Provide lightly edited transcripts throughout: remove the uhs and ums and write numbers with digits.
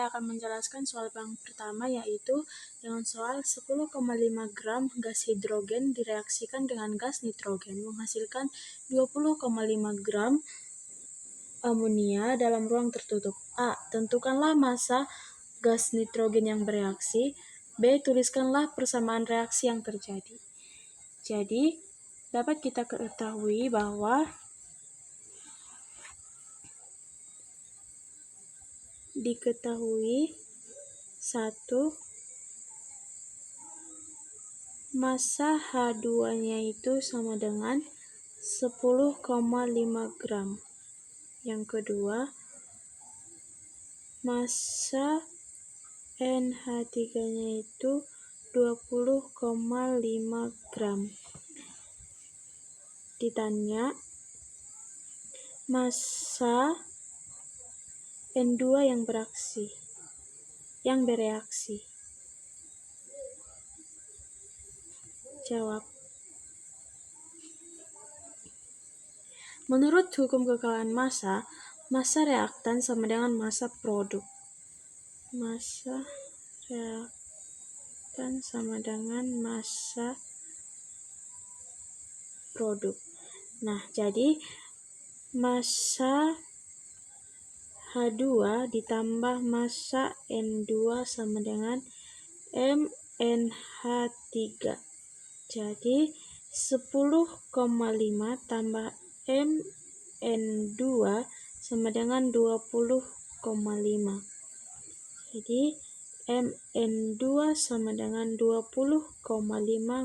saya akan menjelaskan soal yang pertama, yaitu dengan soal 10,5 gram gas hidrogen direaksikan dengan gas nitrogen menghasilkan 20,5 gram amonia dalam ruang tertutup. A. Tentukanlah massa gas nitrogen yang bereaksi. B. Tuliskanlah persamaan reaksi yang terjadi. Jadi, dapat kita ketahui bahwa satu, massa H2-nya itu sama dengan 10,5 gram. Yang kedua, massa NH3-nya itu 20,5 gram. Ditanya massa N2 yang bereaksi. Jawab. Menurut hukum kekalahan massa, massa reaktan sama dengan massa produk. Massa reaktan sama dengan massa produk. Nah, jadi massa H2 ditambah massa N2 sama dengan MnH3. Jadi 10,5 tambah Mn2 sama dengan 20,5. Jadi Mn2 sama dengan 20,5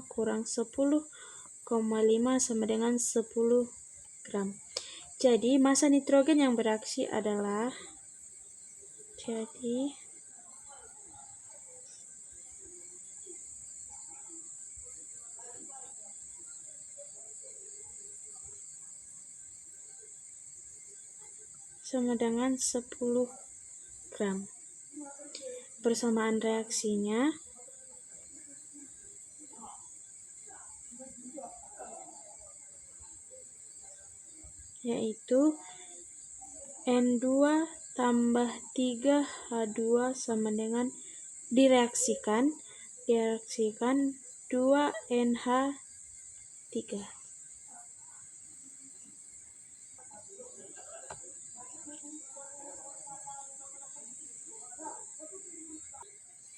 kurang 10,5 sama dengan 10 gram. Jadi massa nitrogen yang bereaksi adalah sama dengan 10 gram. Persamaan reaksinya yaitu N2 tambah 3H2 sama dengan direaksikan 2NH3.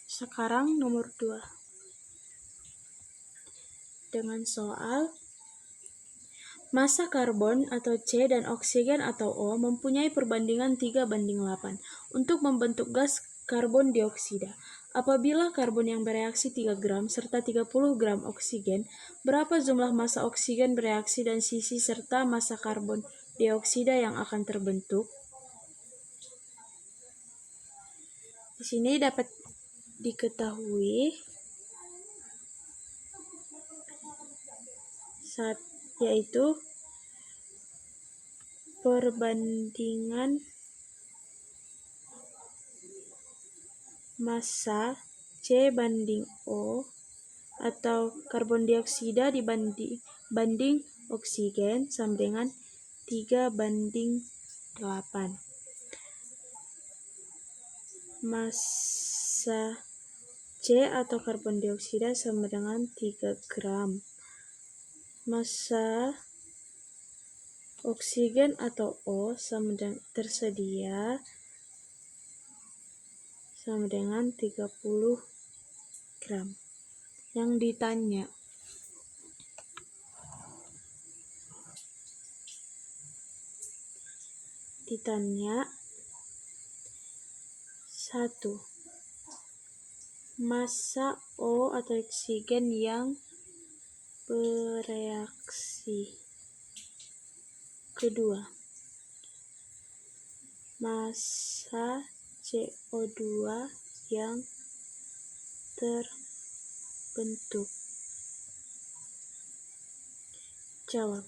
Sekarang nomor 2. Dengan soal massa karbon atau C dan oksigen atau O mempunyai perbandingan 3:8 untuk membentuk gas karbon dioksida. Apabila karbon yang bereaksi 3 gram serta 30 gram oksigen, berapa jumlah massa oksigen bereaksi dan sisi serta massa karbon dioksida yang akan terbentuk? Di sini dapat diketahui yaitu perbandingan massa C banding O atau karbon dioksida banding oksigen sama dengan 3:8. Massa C atau karbon dioksida sama dengan 3 gram. Massa oksigen atau O tersedia sama dengan 30 gram. Yang ditanya satu, massa O atau oksigen yang bereaksi. Kedua, massa CO2 yang terbentuk. Jawab.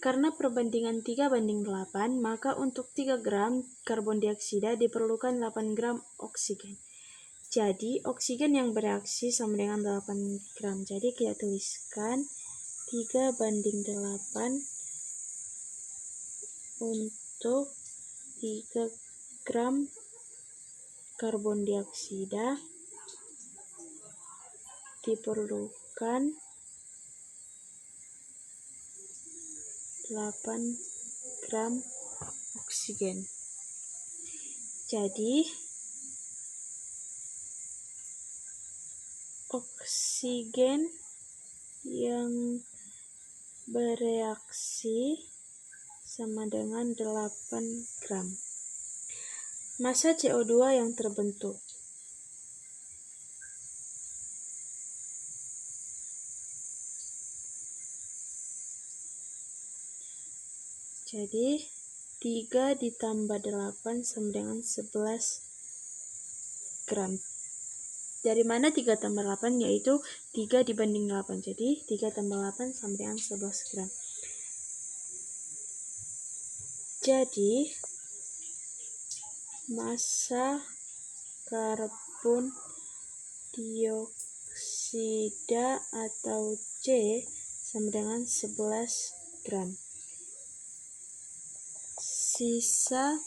Karena perbandingan 3:8, maka untuk 3 gram karbon dioksida diperlukan 8 gram oksigen. Jadi, oksigen yang bereaksi sama dengan 8 gram. Jadi, kita tuliskan 3:8 untuk 3 gram karbon dioksida diperlukan 8 gram oksigen. Jadi oksigen yang bereaksi sama dengan 8 gram. Massa CO2 yang terbentuk. Jadi 3 ditambah 8 sama dengan 11 gram. Dari mana 3 tambah 8? Yaitu 3 dibanding 8. Jadi 3 tambah 8 sama dengan 11 gram. Jadi massa karbon dioksida atau C sama dengan 11 gram. Sisa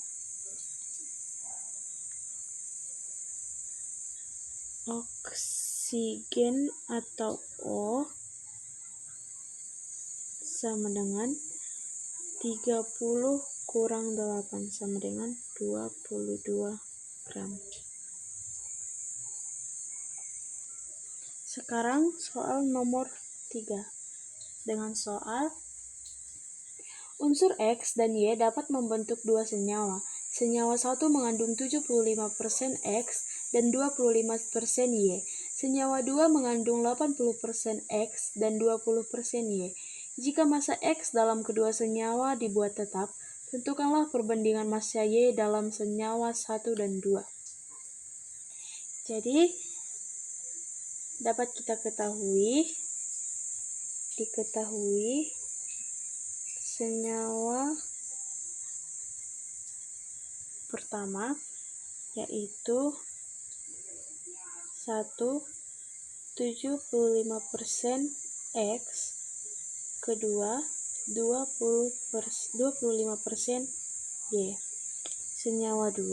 oksigen atau O sama dengan 30 kurang 8 sama dengan 22 gram. Sekarang soal nomor 3. Dengan soal unsur X dan Y dapat membentuk dua senyawa. Senyawa 1 mengandung 75% X dan 25% Y. Senyawa 2 mengandung 80% X dan 20% Y. Jika massa X dalam kedua senyawa dibuat tetap, tentukanlah perbandingan massa Y dalam senyawa 1 dan 2. Jadi, dapat kita diketahui senyawa pertama yaitu 1 75% X, kedua 25% Y. Senyawa 2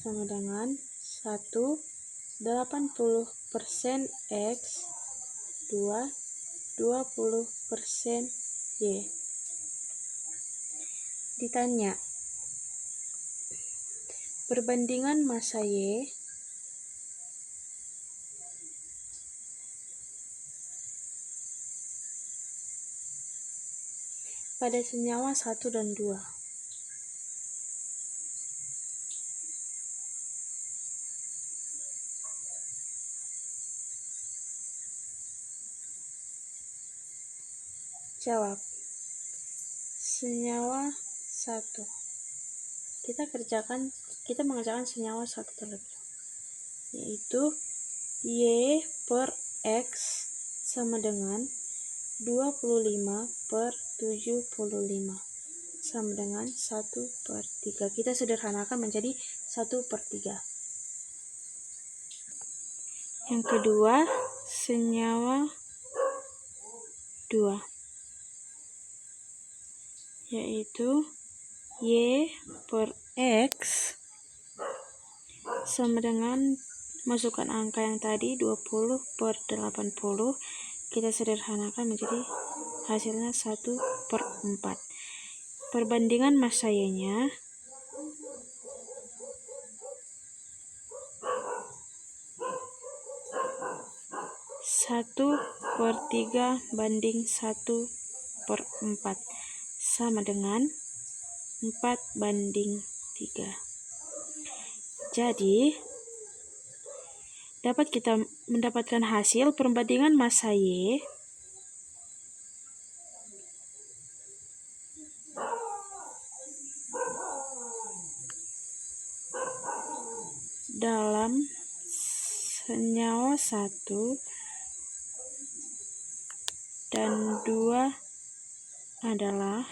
sama dengan 1 80% X, 2 20% Y. Ditanya, perbandingan massa Y pada senyawa 1 dan 2. Jawab. Senyawa 1. Kita mengerjakan senyawa 1 terlebih dahulu, yaitu Y per X sama dengan 25 per 75 sama dengan 1/3. Kita sederhanakan menjadi 1/3. Yang kedua, senyawa 2, yaitu Y per X sama dengan, masukkan angka yang tadi 20 per 80, kita sederhanakan menjadi hasilnya 1/4. Perbandingan massa Y-nya 1/3 banding 1/4 sama dengan 4/3. Jadi dapat kita mendapatkan hasil perbandingan massa Y dalam senyawa 1 dan 2 adalah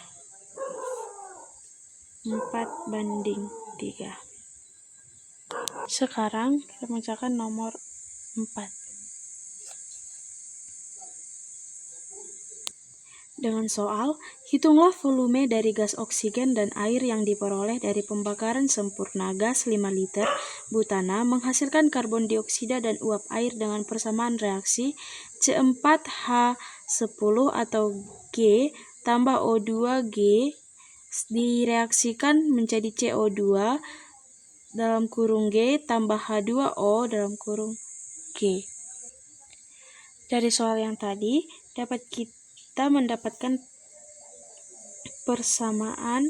4/3. Sekarang kita mengerjakan nomor 4. Dengan soal, hitunglah volume dari gas oksigen dan air yang diperoleh dari pembakaran sempurna gas 5 liter butana menghasilkan karbon dioksida dan uap air dengan persamaan reaksi C4H10 atau G tambah O2G direaksikan menjadi CO2 dalam kurung G tambah H2O dalam kurung G. Dari soal yang tadi, dapat kita mendapatkan persamaan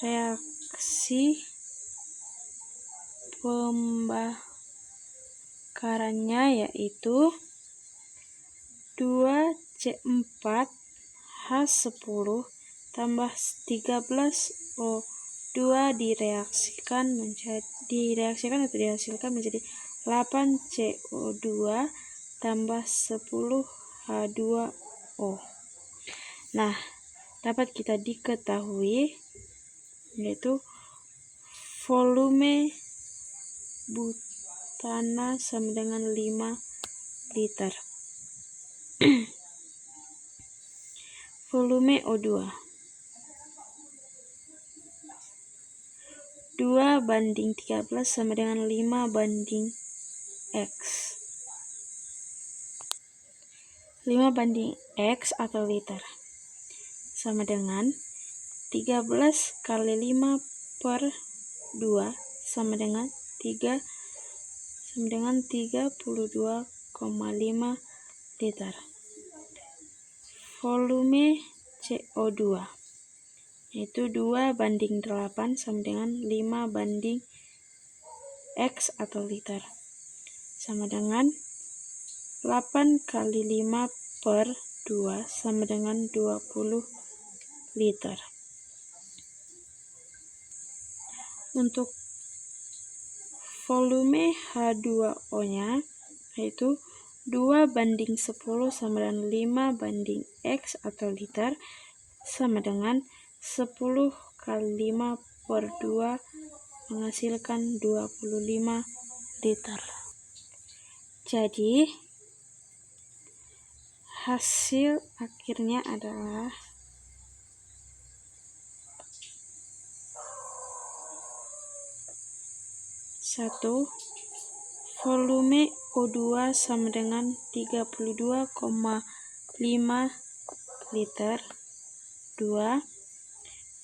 reaksi pembakarannya yaitu 2C4H10 tambah 13O2 dihasilkan menjadi 8CO2 tambah 10H2O. Nah, dapat kita diketahui yaitu volume butana sama dengan 5 liter. Volume O2 2:13 sama dengan 5:X. 5:X atau liter sama dengan 13 kali 5 per 2 sama dengan 32,5 liter. Volume CO2 yaitu 2:8 sama dengan 5:X atau liter sama dengan 8 kali 5 per 2 sama dengan 20 liter. Untuk volume H2O-nya yaitu 2:10 sama dengan 5:X atau liter sama dengan 10 kali 5 per 2 menghasilkan 25 liter. Jadi hasil akhirnya adalah 1. Volume O2 sama dengan 32,5 liter. 2.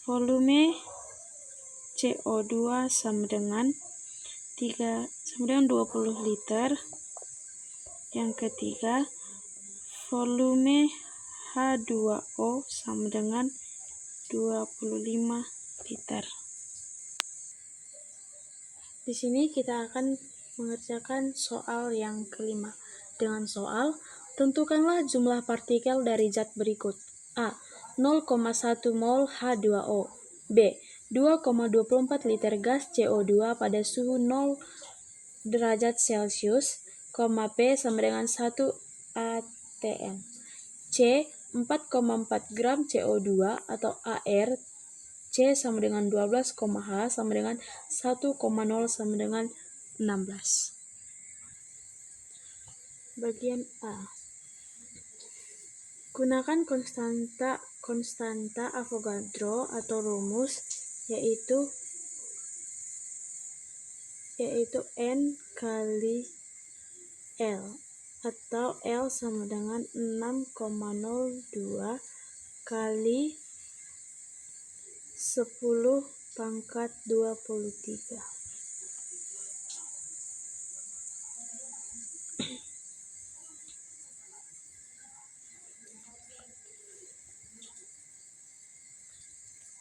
Volume CO2 sama dengan 20 liter. Yang ketiga, volume H2O sama dengan 25 liter. Di sini kita akan mengerjakan soal yang kelima. Dengan soal, tentukanlah jumlah partikel dari zat berikut. A. 0,1 mol H2O. B. 2,24 liter gas CO2 pada suhu 0 derajat Celcius, P sama dengan 1 atm. C. 4,4 gram CO2 atau AR. C sama dengan 12, H sama dengan 1,0 sama dengan 16. Bagian A. Gunakan konstanta Avogadro atau rumus yaitu N kali L atau L sama dengan 6,02 kali 10 pangkat 23.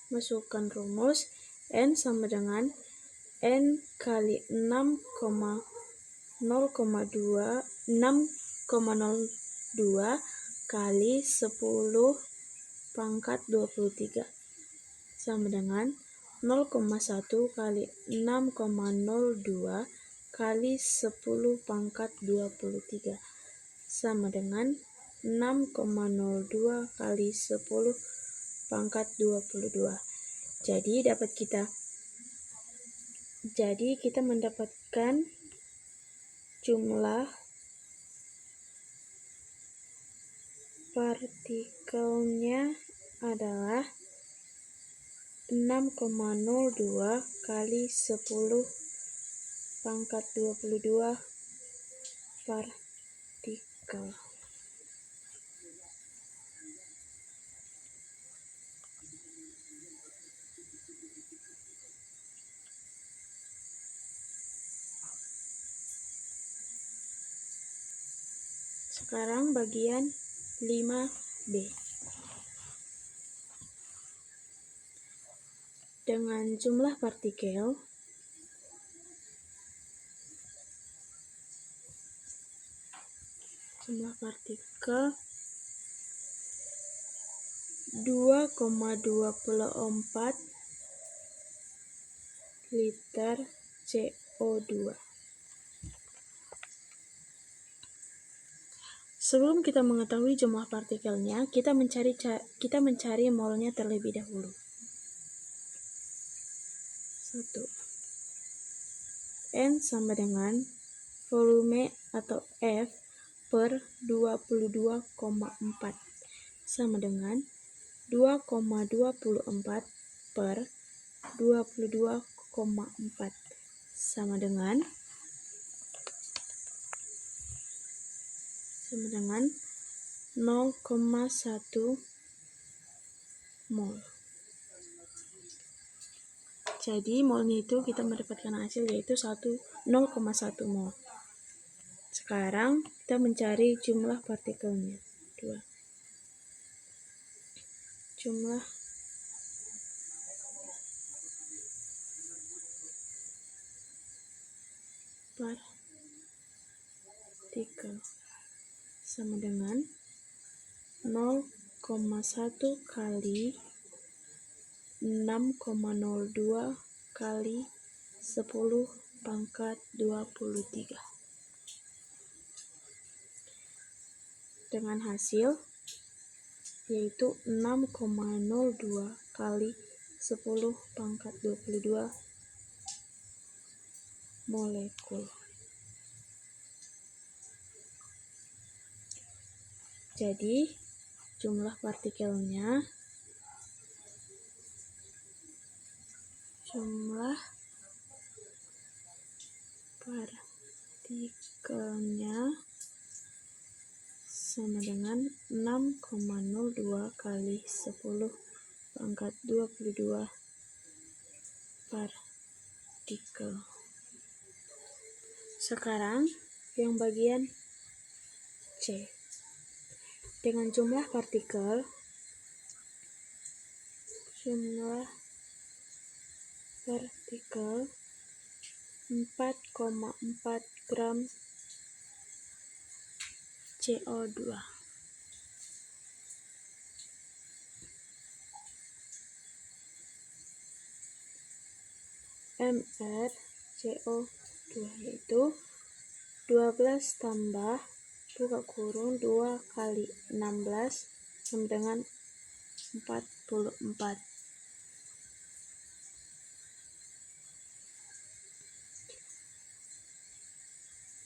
Masukkan rumus. N sama dengan N kali 6,02 kali 10 pangkat 23 sama dengan 0,1 kali 6,02 kali 10 pangkat 23 sama dengan 6,02 kali 10 pangkat 22. Jadi kita mendapatkan jumlah partikelnya adalah 6,02 kali 10 pangkat 22 partikel. Sekarang bagian 5B. Dengan jumlah partikel 2,24 liter CO2. Sebelum kita mengetahui jumlah partikelnya, kita mencari molnya terlebih dahulu. 1. N sama dengan volume atau F per 22,4 sama dengan 2,24 per 22,4 sama dengan 0,1 mol. Jadi molnya itu kita mendapatkan hasil yaitu 0,1 mol. Sekarang kita mencari jumlah partikelnya. 2. Jumlah partikel sama dengan 0,1 kali 6,02 kali 10 pangkat 23. Dengan hasil yaitu 6,02 kali 10 pangkat 22 molekul. Jadi jumlah partikelnya sama dengan 6,02 kali 10 pangkat 22 partikel. Sekarang yang bagian C. Dengan jumlah partikel 4,4 gram CO2. mR CO2 yaitu 12 tambah buka kurung 2 kali 16 sama dengan 44.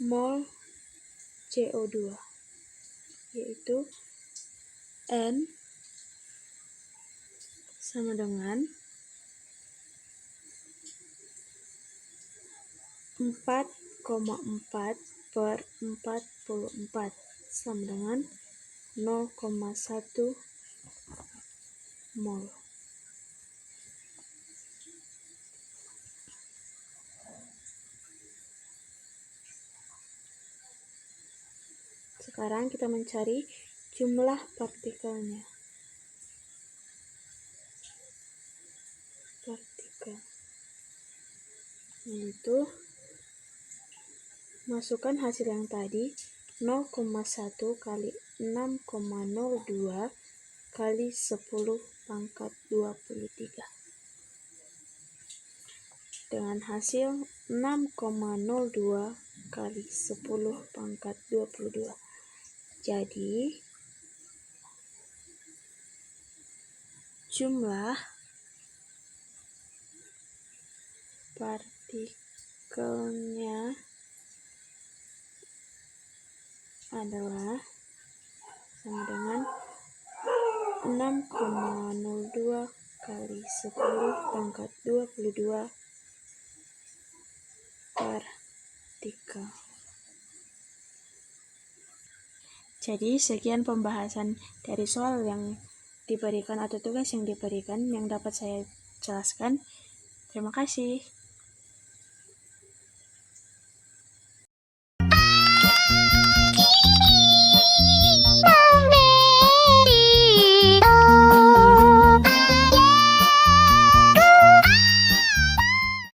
Mol CO2 yaitu N sama dengan 4,4 per 44 sama dengan 0,1 mol. Sekarang kita mencari jumlah partikelnya. Yaitu masukkan hasil yang tadi 0,1 kali 6,02 kali 10 pangkat 23 dengan hasil 6,02 kali 10 pangkat 22. Jadi jumlah partikelnya adalah sama dengan 6,02 kali 10 pangkat 22 per 3. Jadi sekian pembahasan dari soal yang diberikan atau tugas yang diberikan yang dapat saya jelaskan. Terima kasih.